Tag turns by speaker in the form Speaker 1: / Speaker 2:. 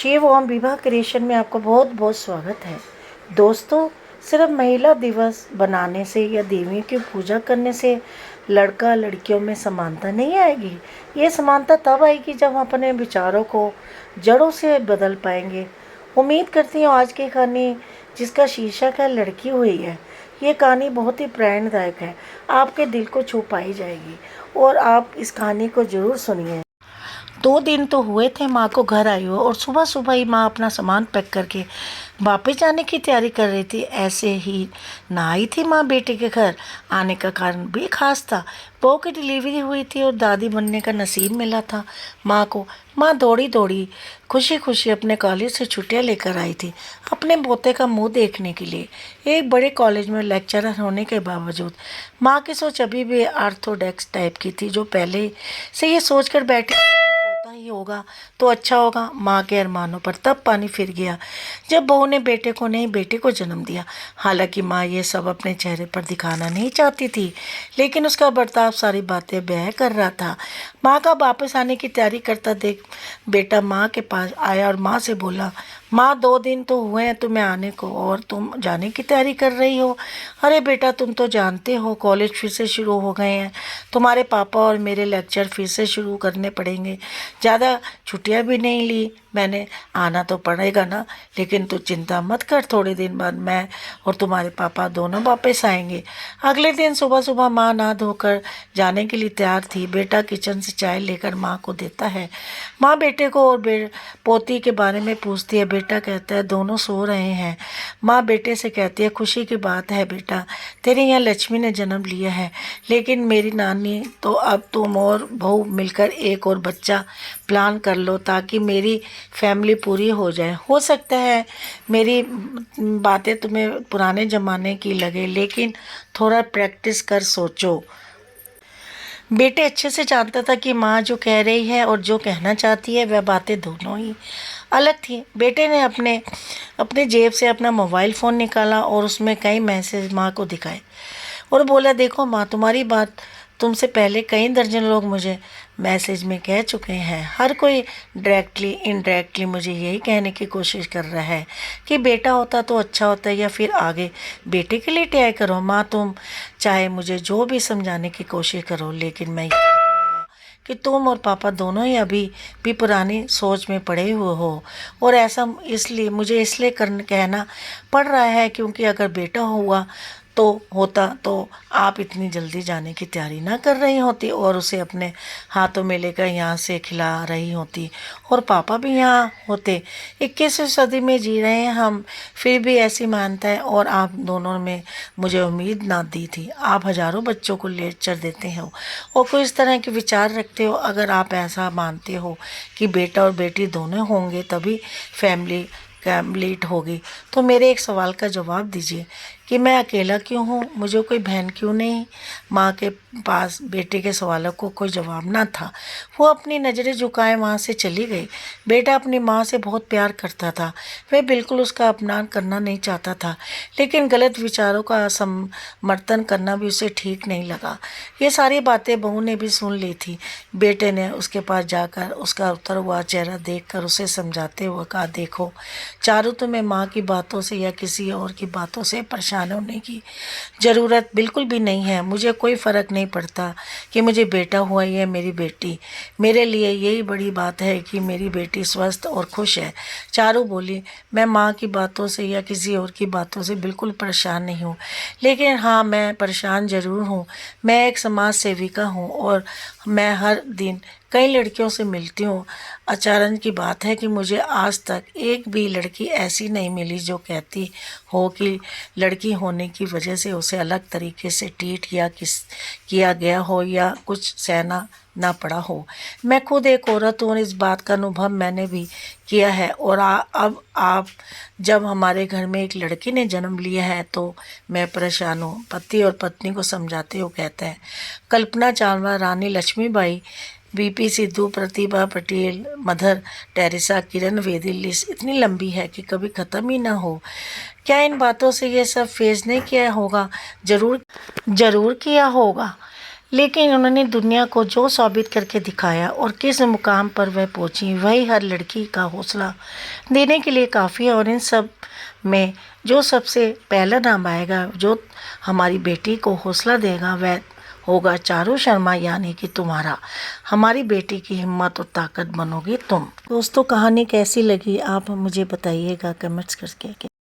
Speaker 1: शिव ओम विवाह क्रिएशन में आपका बहुत बहुत स्वागत है। दोस्तों, सिर्फ महिला दिवस बनाने से या देवियों की पूजा करने से लड़का लड़कियों में समानता नहीं आएगी। ये समानता तब आएगी जब हम अपने विचारों को जड़ों से बदल पाएंगे। उम्मीद करती हूँ आज की कहानी, जिसका शीर्षक है लड़की हुई है, ये कहानी बहुत ही प्रेरणादायक है, आपके दिल को छू पाई जाएगी और आप इस कहानी को ज़रूर सुनिए। 2 दिन तो हुए थे माँ को घर आई हो, और सुबह सुबह ही माँ अपना सामान पैक करके वापस जाने की तैयारी कर रही थी। ऐसे ही ना आई थी माँ बेटे के घर। आने का कारण भी खास था। बहू की डिलीवरी हुई थी और दादी बनने का नसीब मिला था माँ को। माँ दौड़ी दौड़ी खुशी खुशी अपने कॉलेज से छुट्टियाँ लेकर आई थी, अपने पोते का मुंह देखने के लिए। एक बड़े कॉलेज में लेक्चरर होने के बावजूद माँ की सोच अभी भी ऑर्थोडॉक्स टाइप की थी, जो पहले से ये सोचकर बैठी ही होगा तो अच्छा होगा। माँ के अरमानों पर तब पानी फिर गया जब बहू ने बेटे को नहीं, बेटे को जन्म दिया। हालांकि माँ ये सब अपने चेहरे पर दिखाना नहीं चाहती थी, लेकिन उसका बर्ताव सारी बातें बयां कर रहा था। माँ का वापस आने की तैयारी करता देख बेटा माँ के पास आया और माँ से बोला, माँ 2 दिन तो हुए हैं तुम्हें आने को और तुम जाने की तैयारी कर रही हो। अरे बेटा, तुम तो जानते हो कॉलेज फिर से शुरू हो गए हैं, तुम्हारे पापा और मेरे लेक्चर फिर से शुरू करने पड़ेंगे। ज़्यादा छुट्टियां भी नहीं ली मैंने, आना तो पड़ेगा ना। लेकिन तू चिंता मत कर, थोड़े दिन बाद मैं और तुम्हारे पापा दोनों वापस आएंगे। अगले दिन सुबह सुबह माँ नहा धोकर जाने के लिए तैयार थी। बेटा किचन से चाय लेकर माँ को देता है। माँ बेटे को और पोती के बारे में पूछती है। बेटा कहता है दोनों सो रहे हैं। माँ बेटे से कहती है, खुशी की बात है बेटा, तेरे यहाँ लक्ष्मी ने जन्म लिया है, लेकिन मेरी नानी तो अब तुम और बहू मिलकर एक और बच्चा प्लान कर लो ताकि मेरी फैमिली पूरी हो जाए। हो सकता है मेरी बातें तुम्हें पुराने ज़माने की लगे, लेकिन थोड़ा प्रैक्टिस कर सोचो। बेटे अच्छे से जानता था कि माँ जो कह रही है और जो कहना चाहती है वह बातें दोनों ही अलग थी। बेटे ने अपने अपने जेब से अपना मोबाइल फ़ोन निकाला और उसमें कई मैसेज माँ को दिखाए और बोला, देखो माँ, तुम्हारी बात तुमसे पहले कई दर्जन लोग मुझे मैसेज में कह चुके हैं। हर कोई डायरेक्टली इनडायरेक्टली मुझे यही कहने की कोशिश कर रहा है कि बेटा होता तो अच्छा होता, या फिर आगे बेटे के लिए ट्राई करो। माँ, तुम चाहे मुझे जो भी समझाने की कोशिश करो, लेकिन मैं कि तुम और पापा दोनों ही अभी भी पुरानी सोच में पड़े हुए हो, और ऐसा इसलिए मुझे इसलिए कहना पड़ रहा है क्योंकि अगर बेटा हुआ तो आप इतनी जल्दी जाने की तैयारी ना कर रही होती और उसे अपने हाथों में लेकर यहाँ से खिला रही होती, और पापा भी यहाँ होते। 21वीं सदी में जी रहे हैं हम, फिर भी ऐसी मानता है, और आप दोनों में मुझे उम्मीद ना दी थी। आप हज़ारों बच्चों को लेक्चर देते हो और कोई इस तरह के विचार रखते हो। अगर आप ऐसा मानते हो कि बेटा और बेटी दोनों होंगे तभी फैमिली कंप्लीट होगी, तो मेरे एक सवाल का जवाब दीजिए कि मैं अकेला क्यों हूँ, मुझे कोई बहन क्यों नहीं। माँ के पास बेटे के सवालों को कोई जवाब ना था। वो अपनी नज़रें झुकाए वहाँ से चली गई। बेटा अपनी माँ से बहुत प्यार करता था, वह बिल्कुल उसका अपमान करना नहीं चाहता था, लेकिन गलत विचारों का समर्थन करना भी उसे ठीक नहीं लगा। ये सारी बातें बहू ने भी सुन ली थी। बेटे ने उसके पास जाकर उसका उतर हुआ चेहरा देखकर उसे समझाते हुए कहा, देखो चारू, तुम्हें माँ की बातों से या किसी और की बातों से परेशान होने की ज़रूरत बिल्कुल भी नहीं है। मुझे कोई फ़र्क नहीं पड़ता कि मुझे बेटा हुआ या मेरी बेटी। मेरे लिए यही बड़ी बात है कि मेरी बेटी स्वस्थ और खुश है। चारू बोली, मैं माँ की बातों से या किसी और की बातों से बिल्कुल परेशान नहीं हूँ, लेकिन हाँ, मैं परेशान ज़रूर हूँ। मैं एक समाज सेविका हूँ और मैं हर दिन कई लड़कियों से मिलती हूँ। अचानक की बात है कि मुझे आज तक एक भी लड़की ऐसी नहीं मिली जो कहती हो कि लड़की होने की वजह से उसे अलग तरीके से ट्रीट किया गया हो या कुछ सहना ना पड़ा हो। मैं खुद एक औरत हूँ और इस बात का अनुभव मैंने भी किया है। और अब आप जब हमारे घर में एक लड़की ने जन्म लिया है तो मैं परेशान हूँ। पति और पत्नी को समझाते हो कहते हैं कल्पना चावला, रानी लक्ष्मीबाई, बीपी सिद्धू, प्रतिभा Patel, mother Teresa, Kiran Bedi, list इतनी लंबी है कि कभी ख़त्म ही ना हो। क्या इन बातों से ये सब फेस नहीं किया होगा? ज़रूर ज़रूर किया होगा, लेकिन उन्होंने दुनिया को जो साबित करके दिखाया और किस मुकाम पर वह पहुंची, वही हर लड़की का हौसला देने के लिए काफ़ी है। और इन सब में जो सबसे पहला नाम आएगा, जो हमारी बेटी को हौसला देगा, वह होगा चारू शर्मा, यानी कि तुम्हारा। हमारी बेटी की हिम्मत और ताकत बनोगी तुम। दोस्तों, कहानी कैसी लगी आप मुझे बताइएगा कमेंट्स करके।